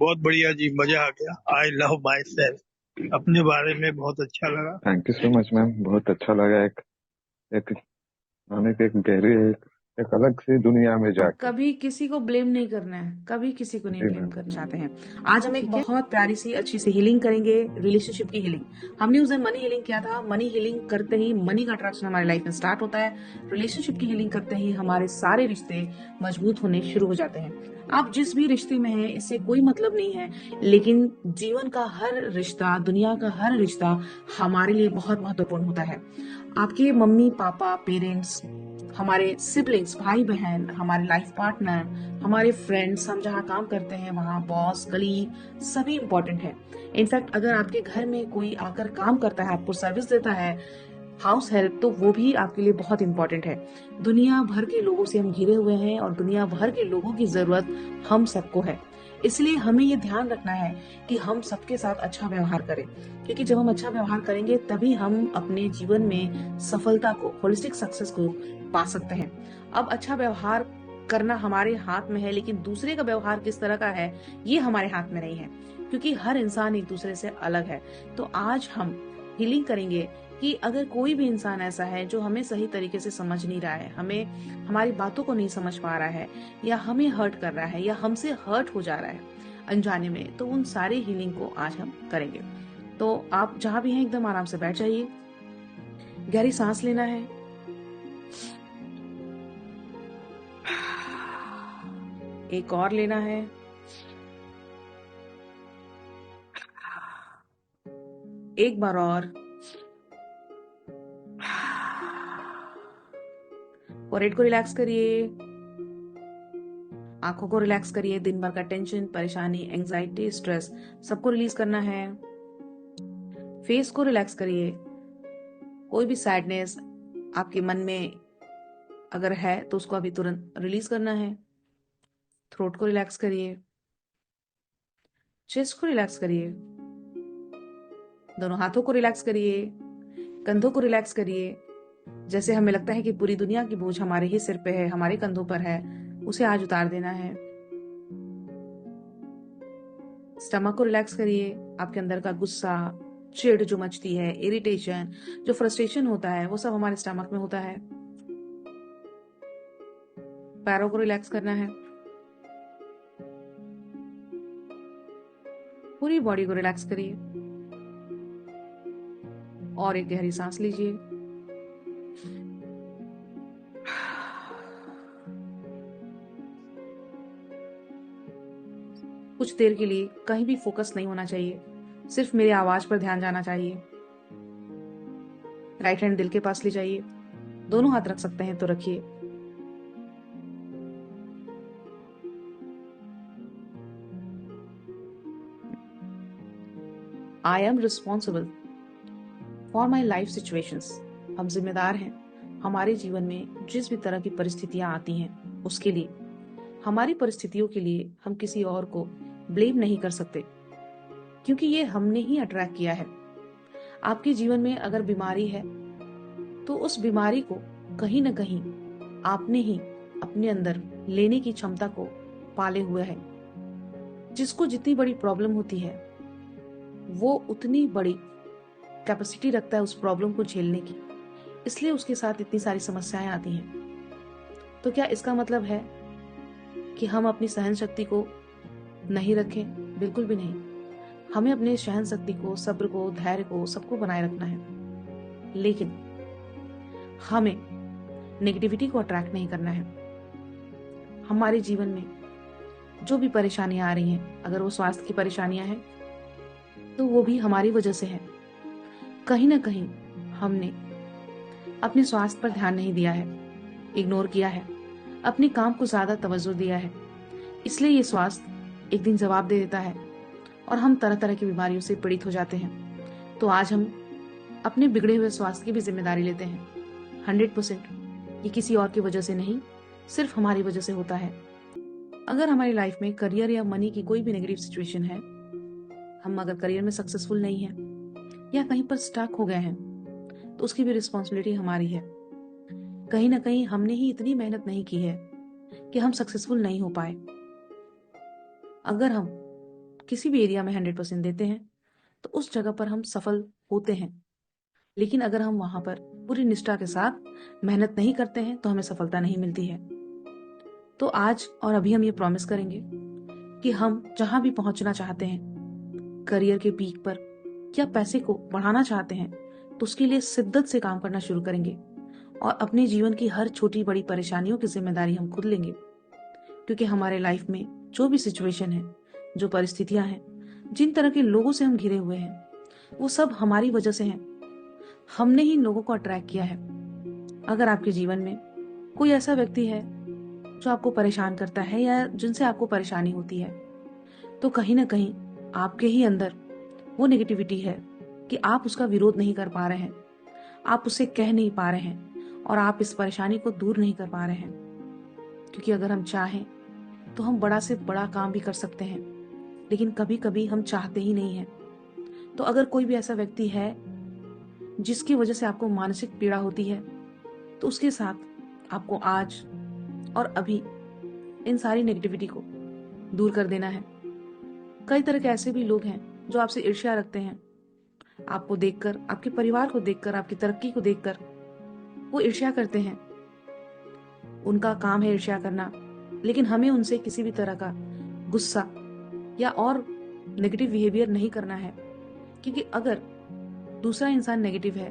बहुत बढ़िया जी, मजा आ गया। आई लव माई सेल्फ, अपने बारे में बहुत अच्छा लगा। Thank you so much ma'am, बहुत अच्छा लगा। एक आने के एक गहरे एक अलग सी दुनिया में जाके। कभी किसी को ब्लेम नहीं करना है, कभी किसी को नहीं जी ब्लेम मैम। करना चाहते हैं। आज हम एक बहुत प्यारी सी अच्छी सी हीलिंग करेंगे, रिलेशनशिप की हीलिंग। हमने उस दिन मनी हीलिंग किया था। मनी हीलिंग करते ही मनी का अट्रैक्शन हमारी लाइफ में स्टार्ट होता है। रिलेशनशिप की हीलिंग करते ही हमारे सारे रिश्ते मजबूत होने शुरू हो जाते हैं। आप जिस भी रिश्ते में हैं, इससे कोई मतलब नहीं है, लेकिन जीवन का हर रिश्ता, दुनिया का हर रिश्ता हमारे लिए बहुत महत्वपूर्ण होता है। आपके मम्मी पापा, पेरेंट्स, हमारे सिबलिंग्स, भाई बहन, हमारे लाइफ पार्टनर, हमारे फ्रेंड्स, हम जहाँ काम करते हैं वहाँ बॉस, कलीग, सभी इंपॉर्टेंट है। इनफैक्ट अगर आपके घर में कोई आकर काम करता है, आपको सर्विस देता है, हाउस हेल्प, तो वो भी आपके लिए बहुत इंपॉर्टेंट है। दुनिया भर के लोगों से हम घिरे हुए हैं और दुनिया भर के लोगों की जरूरत हम सबको है। इसलिए हमें ये ध्यान रखना है कि हम सबके साथ अच्छा व्यवहार करें, क्योंकि जब हम अच्छा व्यवहार करेंगे तभी हम अपने जीवन में सफलता को, होलिस्टिक सक्सेस को पा सकते हैं। अब अच्छा व्यवहार करना हमारे हाथ में है, लेकिन दूसरे का व्यवहार किस तरह का है ये हमारे हाथ में नहीं है, क्योंकि हर इंसान एक दूसरे से अलग है। तो आज हम हीलिंग करेंगे कि अगर कोई भी इंसान ऐसा है जो हमें सही तरीके से समझ नहीं रहा है, हमें हमारी बातों को नहीं समझ पा रहा है, या हमें हर्ट कर रहा है, या हमसे हर्ट हो जा रहा है अनजाने में, तो उन सारे हीलिंग को आज हम करेंगे। तो आप जहां भी हैं एकदम आराम से बैठ जाइए। गहरी सांस लेना है, एक और लेना है, एक बार और, फोrehead को रिलैक्स करिए, आंखों को रिलैक्स करिए। दिन भर का टेंशन, परेशानी, एंजाइटी, स्ट्रेस सबको रिलीज करना है। फेस को रिलैक्स करिए। कोई भी सैडनेस आपके मन में अगर है तो उसको अभी तुरंत रिलीज करना है। थ्रोट को रिलैक्स करिए, चेस्ट को रिलैक्स करिए, दोनों हाथों को रिलैक्स करिए, कंधों को रिलैक्स करिए। जैसे हमें लगता है कि पूरी दुनिया की बोझ हमारे ही सिर पे है, हमारे कंधों पर है, उसे आज उतार देना है। स्टमक को रिलैक्स करिए। आपके अंदर का गुस्सा, चिढ़ जो मचती है, इरिटेशन, जो फ्रस्ट्रेशन होता है, वो सब हमारे स्टमक में होता है। पैरों को रिलैक्स करना है। पूरी बॉडी को रिलैक्स करिए और एक गहरी सांस लीजिए। कुछ देर के लिए कहीं भी फोकस नहीं होना चाहिए, सिर्फ मेरी आवाज पर ध्यान जाना चाहिए। राइट हैंड दिल के पास ले जाइए, दोनों हाथ रख सकते हैं तो रखिए। I am responsible for my life situations. हम जिम्मेदार हैं हमारे जीवन में जिस भी तरह की परिस्थितियां आती हैं उसके लिए। हमारी परिस्थितियों के लिए हम किसी और को ब्लेम नहीं कर सकते, क्योंकि ये हमने ही अट्रैक्ट किया है। आपके जीवन में अगर बीमारी है तो उस बीमारी को कहीं ना कहीं आपने ही अपने अंदर लेने की क्षमता को पाले हुए है। जिसको जितनी बड़ी प्रॉब्लम होती है वो उतनी बड़ी कैपेसिटी रखता है उस प्रॉब्लम को झेलने की, इसलिए उसके साथ इतनी सारी समस्याएं आती हैं। तो क्या इसका मतलब है कि हम अपनी सहन शक्ति को नहीं रखें? बिल्कुल भी नहीं। हमें अपने सहन शक्ति को, सब्र को, धैर्य को, सबको बनाए रखना है, लेकिन हमें नेगेटिविटी को अट्रैक्ट नहीं करना है। हमारे जीवन में जो भी परेशानियां आ रही हैं, अगर वो स्वास्थ्य की परेशानियां हैं तो वो भी हमारी वजह से है। कहीं ना कहीं हमने अपने स्वास्थ्य पर ध्यान नहीं दिया है, इग्नोर किया है, अपने काम को ज्यादा तवज्जो दिया है, इसलिए ये स्वास्थ्य एक दिन जवाब दे देता है और हम तरह तरह की बीमारियों से पीड़ित हो जाते हैं। तो आज हम अपने बिगड़े हुए स्वास्थ्य की भी जिम्मेदारी लेते हैं 100%। ये किसी और की वजह से नहीं, सिर्फ हमारी वजह से होता है। अगर हमारी लाइफ में करियर या मनी की कोई भी नेगेटिव सिचुएशन है, हम अगर करियर में सक्सेसफुल नहीं है या कहीं पर स्टक हो गए हैं, तो उसकी भी रिस्पॉन्सिबिलिटी हमारी है। कहीं ना कहीं हमने ही इतनी मेहनत नहीं की है कि हम सक्सेसफुल नहीं हो पाए। अगर हम किसी भी एरिया में 100% देते हैं तो उस जगह पर हम सफल होते हैं। लेकिन अगर हम वहां पर पूरी निष्ठा के साथ मेहनत नहीं करते हैं तो हमें सफलता नहीं मिलती है। तो आज और अभी हम ये प्रॉमिस करेंगे कि हम जहां भी पहुंचना चाहते हैं, करियर के पीक पर या पैसे को बढ़ाना चाहते हैं, तो उसके लिए शिद्दत से काम करना शुरू करेंगे और अपने जीवन की हर छोटी बड़ी परेशानियों की जिम्मेदारी हम खुद लेंगे। क्योंकि हमारे लाइफ में जो भी सिचुएशन है, जो परिस्थितियां हैं, जिन तरह के लोगों से हम घिरे हुए हैं, वो सब हमारी वजह से हैं। हमने ही इन लोगों को अट्रैक्ट किया है। अगर आपके जीवन में कोई ऐसा व्यक्ति है जो आपको परेशान करता है या जिनसे आपको परेशानी होती है, तो कहीं ना कहीं आपके ही अंदर वो नेगेटिविटी है कि आप उसका विरोध नहीं कर पा रहे हैं, आप उसे कह नहीं पा रहे हैं और आप इस परेशानी को दूर नहीं कर पा रहे हैं। क्योंकि अगर हम चाहें तो हम बड़ा से बड़ा काम भी कर सकते हैं, लेकिन कभी कभी हम चाहते ही नहीं हैं। तो अगर कोई भी ऐसा व्यक्ति है जिसकी वजह से आपको मानसिक पीड़ा होती है, तो उसके साथ आपको आज और अभी इन सारी नेगेटिविटी को दूर कर देना है। कई तरह के ऐसे भी लोग हैं जो आपसे ईर्ष्या रखते हैं, आपको देखकर, आपके परिवार को देखकर, आपकी तरक्की को देखकर वो ईर्ष्या करते हैं। उनका काम है ईर्ष्या करना, लेकिन हमें उनसे किसी भी तरह का गुस्सा या और नेगेटिव बिहेवियर नहीं करना है। क्योंकि अगर दूसरा इंसान नेगेटिव है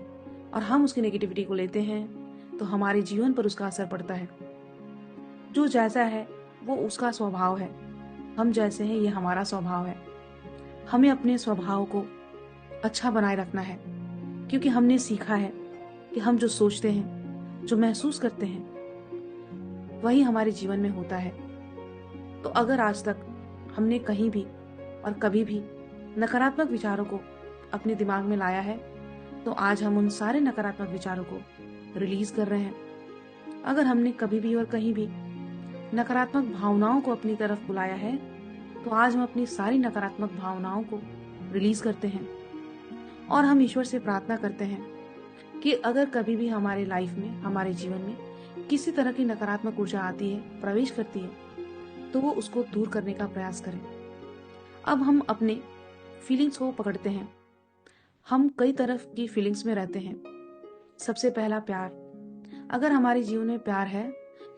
और हम उसकी नेगेटिविटी को लेते हैं तो हमारे जीवन पर उसका असर पड़ता है। जो जैसा है वो उसका स्वभाव है, हम जैसे हैं ये हमारा स्वभाव है। हमें अपने स्वभाव को अच्छा बनाए रखना है, क्योंकि हमने सीखा है कि हम जो सोचते हैं, जो महसूस करते हैं, वही हमारे जीवन में होता है। तो अगर आज तक हमने कहीं भी और कभी भी नकारात्मक विचारों को अपने दिमाग में लाया है, तो आज हम उन सारे नकारात्मक विचारों को रिलीज कर रहे हैं। अगर हमने कभी भी और कहीं भी नकारात्मक भावनाओं को अपनी तरफ बुलाया है, तो आज हम अपनी सारी नकारात्मक भावनाओं को रिलीज करते हैं और हम ईश्वर से प्रार्थना करते हैं कि अगर कभी भी हमारे लाइफ में, हमारे जीवन में किसी तरह की नकारात्मक ऊर्जा आती है, प्रवेश करती है, तो वो उसको दूर करने का प्रयास करें। अब हम अपने फीलिंग्स को पकड़ते हैं। हम कई तरह की फीलिंग्स में रहते हैं। सबसे पहला प्यार। अगर हमारे जीवन में प्यार है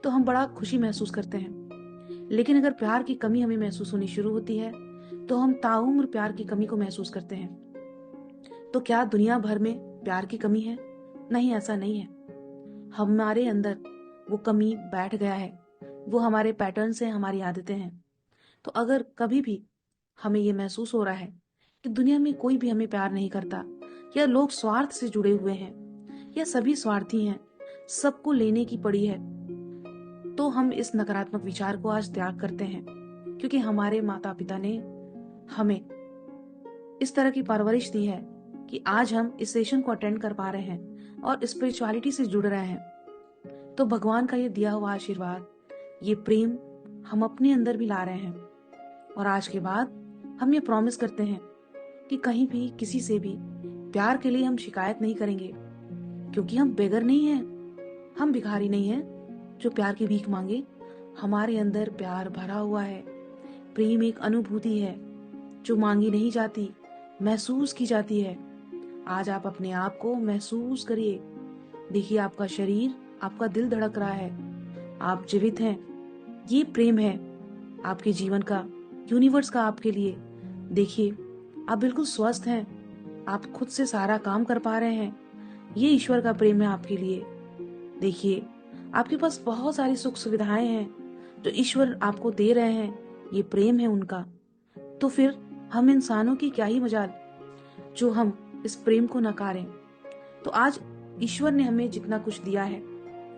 तो हम बड़ा खुशी महसूस करते हैं, लेकिन अगर प्यार की कमी हमें महसूस होनी शुरू होती है तो हम ताउम्र प्यार की कमी को महसूस करते हैं। तो क्या दुनिया भर में प्यार की कमी है? नहीं, ऐसा नहीं है। हमारे अंदर वो कमी बैठ गया है, वो हमारे पैटर्न है, हमारी आदतें हैं। तो अगर कभी भी हमें ये महसूस हो रहा है कि दुनिया में कोई भी हमें प्यार नहीं करता, या लोग स्वार्थ से जुड़े हुए हैं, या सभी स्वार्थी हैं, सबको लेने की पड़ी है, तो हम इस नकारात्मक विचार को आज त्याग करते हैं। क्योंकि हमारे माता पिता ने हमें इस तरह की परवरिश दी है कि आज हम इस सेशन को अटेंड कर पा रहे हैं और स्पिरिचुअलिटी से जुड़ रहे हैं। तो भगवान का ये दिया हुआ आशीर्वाद, ये प्रेम हम अपने अंदर भी ला रहे हैं। और आज के बाद हम ये प्रॉमिस करते हैं कि कहीं भी किसी से भी प्यार के लिए हम शिकायत नहीं करेंगे, क्योंकि हम बेगर नहीं हैं, हम भिखारी नहीं हैं जो प्यार की भीख मांगे। हमारे अंदर प्यार भरा हुआ है। प्रेम एक अनुभूति है जो मांगी नहीं जाती, महसूस की जाती है। आज आप अपने आप को महसूस करिए। देखिए, आपका शरीर, आपका दिल धड़क रहा है, आप जीवित हैं। ये प्रेम है आपके जीवन का, यूनिवर्स का आपके लिए। देखिए, आप बिल्कुल स्वस्थ हैं, आप खुद से सारा काम कर पा रहे हैं। ये ईश्वर का प्रेम है आपके लिए। देखिए, आपके पास बहुत सारी सुख सुविधाएं हैं जो ईश्वर आपको दे रहे हैं, ये प्रेम है उनका। तो फिर हम इंसानों की क्या ही मजाल जो हम इस प्रेम को नकारें। तो आज ईश्वर ने हमें जितना कुछ दिया है,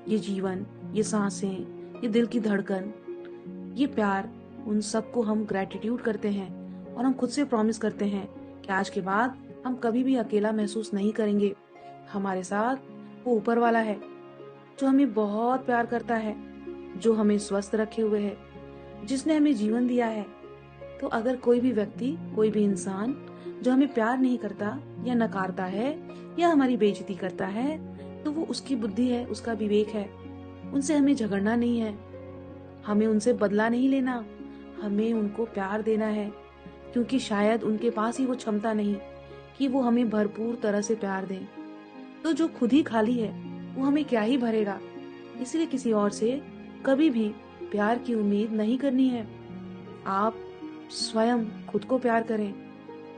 ये जीवन, ये सांसें, ये दिल की धड़कन, ये प्यार, उन सबको हम ग्रेटिट्यूड करते हैं और हम खुद से प्रॉमिस करते हैं कि आज के बाद हम कभी भी अकेला महसूस नहीं करेंगे। हमारे साथ वो ऊपर वाला है जो हमें बहुत प्यार करता है, जो हमें स्वस्थ रखे हुए है, जिसने हमें जीवन दिया है। तो अगर कोई भी व्यक्ति, कोई भी इंसान जो हमें प्यार नहीं करता या नकारता है या हमारी बेइज्जती करता है, तो वो उसकी बुद्धि है, उसका विवेक है। उनसे हमें झगड़ना नहीं है, हमें उनसे बदला नहीं लेना, हमें उनको प्यार देना है। क्योंकि शायद उनके पास ही वो क्षमता नहीं कि वो हमें भरपूर तरह से प्यार दें। तो जो खुद ही खाली है वो हमें क्या ही भरेगा। इसलिए किसी और से कभी भी प्यार की उम्मीद नहीं करनी है। आप स्वयं खुद को प्यार करें।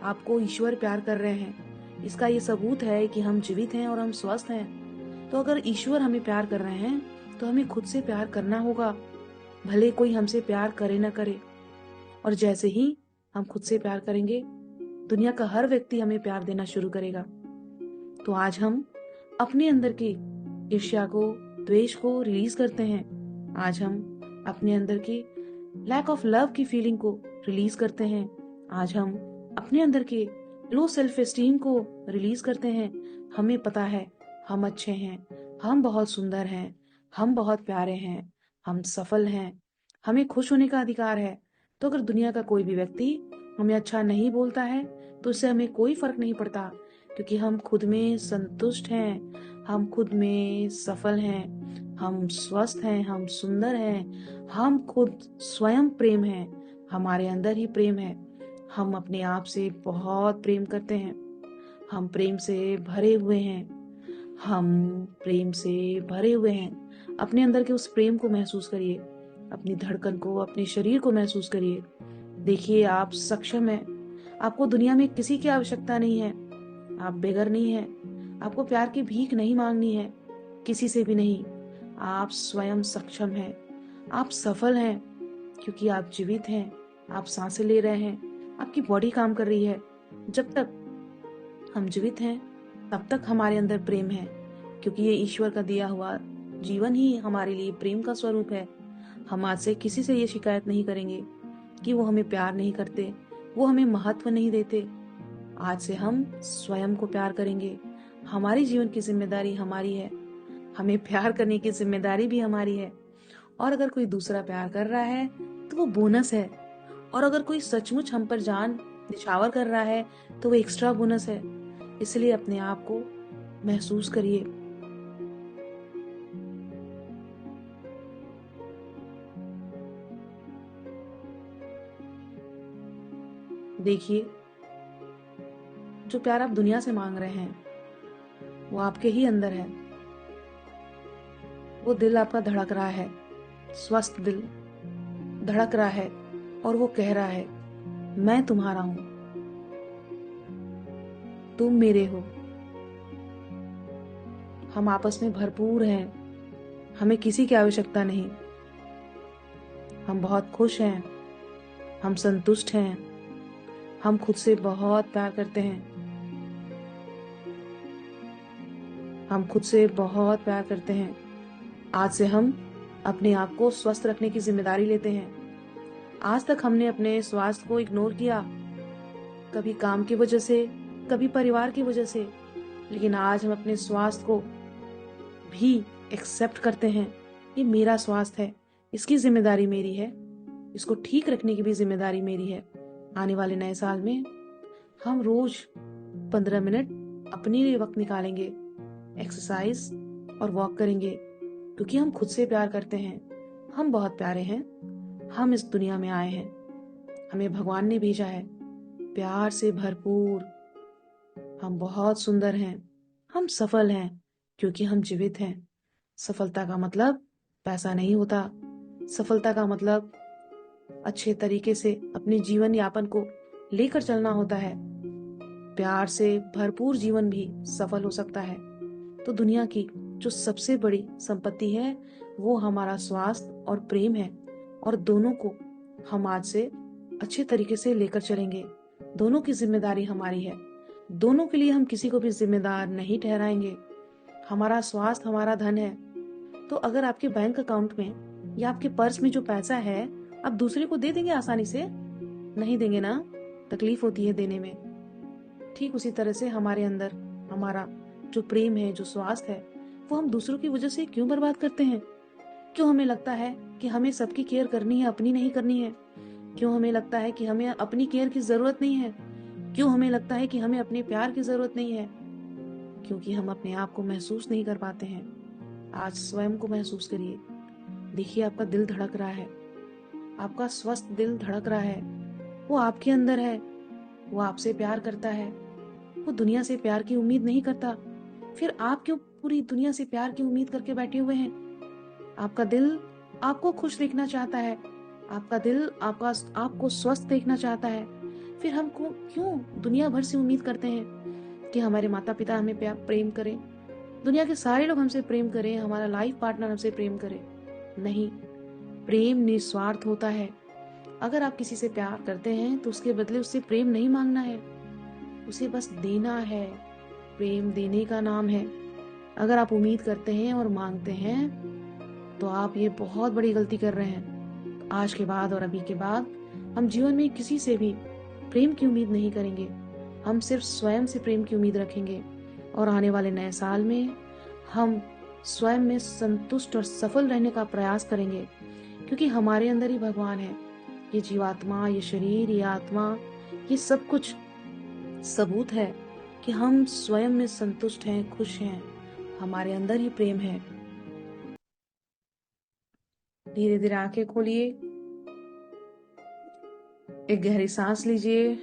आपको ईश्वर प्यार कर रहे हैं। इसका ये सबूत है कि हम जीवित हैं और हम स्वस्थ हैं। तो अगर ईश्वर हमें प्यार कर रहे हैं तो हमें खुद से प्यार करना होगा, भले कोई हमसे प्यार करे ना करे। और जैसे ही हम खुद से प्यार करेंगे, दुनिया का हर व्यक्ति हमें प्यार देना शुरू करेगा। तो आज हम अपने अंदर की ईर्ष्या को, द्वेष को रिलीज करते हैं। आज हम अपने अंदर की लैक ऑफ लव की फीलिंग को रिलीज करते हैं। आज हम अपने अंदर के लो सेल्फ एस्टीम को रिलीज करते हैं। हमें पता है हम अच्छे हैं, हम बहुत सुंदर हैं, हम बहुत प्यारे हैं, हम सफल हैं, हमें खुश होने का अधिकार है। तो अगर दुनिया का कोई भी व्यक्ति हमें अच्छा नहीं बोलता है तो उससे हमें कोई फर्क नहीं पड़ता, क्योंकि हम खुद में संतुष्ट हैं, हम खुद में सफल हैं, हम स्वस्थ हैं, हम सुंदर हैं, हम खुद स्वयं प्रेम हैं, हमारे अंदर ही प्रेम है। हम अपने आप से बहुत प्रेम करते हैं, हम प्रेम से भरे हुए हैं, हम प्रेम से भरे हुए हैं। अपने अंदर के उस प्रेम को महसूस करिए, अपनी धड़कन को, अपने शरीर को महसूस करिए। देखिए आप सक्षम हैं, आपको दुनिया में किसी की आवश्यकता नहीं है, आप बेघर नहीं हैं, आपको प्यार की भीख नहीं मांगनी है, किसी से भी नहीं। आप स्वयं सक्षम हैं, आप सफल हैं, क्योंकि आप जीवित हैं, आप सांसें ले रहे हैं, आपकी बॉडी काम कर रही है। जब तक हम जीवित हैं तब तक हमारे अंदर प्रेम है, क्योंकि ये ईश्वर का दिया हुआ जीवन ही हमारे लिए प्रेम का स्वरूप है। हम आज से किसी से ये शिकायत नहीं करेंगे कि वो हमें प्यार नहीं करते, वो हमें महत्व नहीं देते। आज से हम स्वयं को प्यार करेंगे। हमारी जीवन की जिम्मेदारी हमारी है, हमें प्यार करने की जिम्मेदारी भी हमारी है। और अगर कोई दूसरा प्यार कर रहा है तो वो बोनस है, और अगर कोई सचमुच हम पर जान निछावर कर रहा है तो वो एक्स्ट्रा बोनस है। इसलिए अपने आप को महसूस करिए। देखिए जो प्यार आप दुनिया से मांग रहे हैं वो आपके ही अंदर है। वो दिल आपका धड़क रहा है, स्वस्थ दिल धड़क रहा है, और वो कह रहा है मैं तुम्हारा हूं, तुम मेरे हो। हम आपस में भरपूर हैं, हमें किसी की आवश्यकता नहीं। हम बहुत खुश हैं, हम संतुष्ट हैं, हम खुद से बहुत प्यार करते हैं, हम खुद से बहुत प्यार करते हैं। आज से हम अपने आप को स्वस्थ रखने की जिम्मेदारी लेते हैं। आज तक हमने अपने स्वास्थ्य को इग्नोर किया, कभी काम की वजह से, कभी परिवार की वजह से, लेकिन आज हम अपने स्वास्थ्य को भी एक्सेप्ट करते हैं। ये मेरा स्वास्थ्य है, इसकी जिम्मेदारी मेरी है, इसको ठीक रखने की भी जिम्मेदारी मेरी है। आने वाले नए साल में हम रोज 15 मिनट अपने लिए वक्त निकालेंगे, एक्सरसाइज और वॉक करेंगे, क्योंकि हम खुद से प्यार करते हैं। हम बहुत प्यारे हैं, हम इस दुनिया में आए हैं, हमें भगवान ने भेजा है प्यार से भरपूर। हम बहुत सुंदर हैं, हम सफल हैं, क्योंकि हम जीवित हैं। सफलता का मतलब पैसा नहीं होता, सफलता का मतलब अच्छे तरीके से अपने जीवन यापन को लेकर चलना होता है। प्यार से भरपूर जीवन भी सफल हो सकता है। तो दुनिया की जो सबसे बड़ी संपत्ति है वो हमारा स्वास्थ्य और प्रेम है, और दोनों को हम आज से अच्छे तरीके से लेकर चलेंगे। दोनों की जिम्मेदारी हमारी है, दोनों के लिए हम किसी को भी जिम्मेदार नहीं ठहराएंगे। हमारा स्वास्थ्य हमारा धन है। तो अगर आपके बैंक अकाउंट में या आपके पर्स में जो पैसा है आप दूसरे को दे देंगे आसानी से? नहीं देंगे ना, तकलीफ होती है देने में। ठीक उसी तरह से हमारे अंदर हमारा जो प्रेम है, जो स्वास्थ्य है, वो हम दूसरों की वजह से क्यों बर्बाद करते हैं? क्यों हमें लगता है कि हमें सबकी केयर करनी है, अपनी नहीं करनी है? क्यों हमें लगता है कि हमें अपनी केयर की जरूरत नहीं है? क्यों हमें लगता है कि हमें अपने प्यार की जरूरत नहीं है? क्योंकि हम अपने आप को महसूस नहीं कर पाते हैं। आज स्वयं को महसूस करिए। देखिए आपका दिल धड़क रहा है, आपका स्वस्थ दिल धड़क रहा है, वो आपके अंदर है, वो आपसे प्यार करता है, वो दुनिया से प्यार की उम्मीद नहीं करता। फिर आप क्यों पूरी दुनिया से प्यार की उम्मीद करके बैठे हुए हैं? आपका दिल आपको खुश देखना चाहता है, आपका दिल आपको स्वस्थ देखना चाहता है। फिर हम क्यों दुनिया भर से उम्मीद करते हैं कि हमारे माता पिता हमें प्रेम करें, दुनिया के सारे लोग हमसे प्रेम करें, हमारा लाइफ पार्टनर हमसे प्रेम करे? नहीं, प्रेम निस्वार्थ होता है। अगर आप किसी से प्यार करते हैं तो उसके बदले उससे प्रेम नहीं मांगना है, उसे बस देना है। प्रेम देने का नाम है। अगर आप उम्मीद करते हैं और मांगते हैं तो आप ये बहुत बड़ी गलती कर रहे हैं। आज के बाद और अभी के बाद हम जीवन में किसी से भी प्रेम की उम्मीद नहीं करेंगे। हम सिर्फ स्वयं से प्रेम की उम्मीद रखेंगे और आने वाले नए साल में हम स्वयं में संतुष्ट और सफल रहने का प्रयास करेंगे, क्योंकि हमारे अंदर ही भगवान है। ये जीवात्मा, ये शरीर, ये आत्मा, ये सब कुछ सबूत है कि हम स्वयं में संतुष्ट हैं, खुश हैं, हमारे अंदर ही प्रेम है। धीरे धीरे आंखें खोलिए, एक गहरी सांस लीजिए